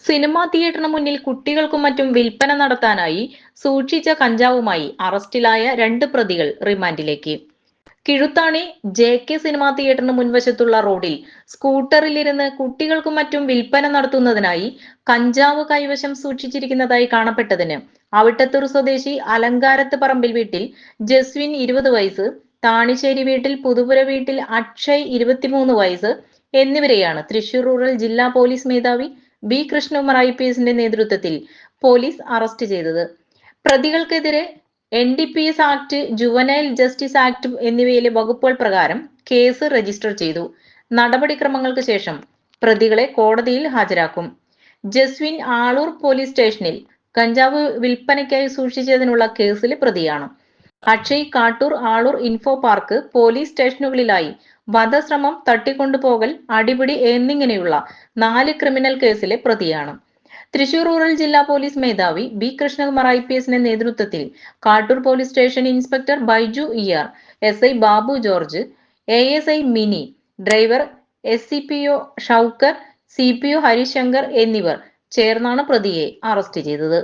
Cinema തിയേറ്ററിന് മുന്നിൽ കുട്ടികൾക്കും മറ്റും വിൽപ്പന നടത്താനായി സൂക്ഷിച്ച കഞ്ചാവുമായി അറസ്റ്റിലായ 2 പ്രതികൾ റിമാൻഡിലേക്ക്. കിഴുത്താണി ജെ.കെ. സിനിമാ തിയേറ്ററിന് മുൻവശത്തുള്ള റോഡിൽ സ്കൂട്ടറിലിരുന്ന് കുട്ടികൾക്കും മറ്റും വിൽപ്പന നടത്തുന്നതിനായി കഞ്ചാവ് കൈവശം സൂക്ഷിച്ചിരിക്കുന്നതായി കാണപ്പെട്ടതിന് അവിട്ടത്തൂർ സ്വദേശി അലങ്കാരത്ത് പറമ്പിൽ വീട്ടിൽ ജസ്വിൻ 20 വയസ്സ്, താണിശ്ശേരി വീട്ടിൽ പുതുപുര വീട്ടിൽ അക്ഷയ് 23 വയസ്സ് എന്നിവരെയാണ് തൃശൂർ റൂറൽ ജില്ലാ പോലീസ് മേധാവി ബി കൃഷ്ണകുമാർ IPSന്റെ നേതൃത്വത്തിൽ പോലീസ് അറസ്റ്റ് ചെയ്തത്. പ്രതികൾക്കെതിരെ NDPS act, juvenile justice act എന്നിവയിലെ വകുപ്പുകൾ പ്രകാരം കേസ് രജിസ്റ്റർ ചെയ്തു. നടപടിക്രമങ്ങൾക്ക് ശേഷം പ്രതികളെ കോടതിയിൽ ഹാജരാക്കും. ജസ്വിൻ ആളൂർ പോലീസ് സ്റ്റേഷനിൽ കഞ്ചാവ് വിൽപ്പനയ്ക്കായി സൂക്ഷിച്ചതിനുള്ള കേസിൽ പ്രതിയാണ്. Akshay Kattoor, Aloor info park police സ്റ്റേഷനുകളിലായി വധശ്രമം, തട്ടിക്കൊണ്ടുപോകൽ, അടിപിടി എന്നിങ്ങനെയുള്ള 4 ക്രിമിനൽ കേസിലെ പ്രതിയാണ്. തൃശൂർ റൂറൽ ജില്ലാ പോലീസ് മേധാവി ബി കൃഷ്ണകുമാർ IPSന്റെ നേതൃത്വത്തിൽ Kattoor police station inspector Baiju ER, SI Babu George, ASI Mini, driver SCPO Shoukkar, CPO Harishankar എന്നിവർ ചേർന്നാണ് പ്രതിയെ അറസ്റ്റ് ചെയ്തത്.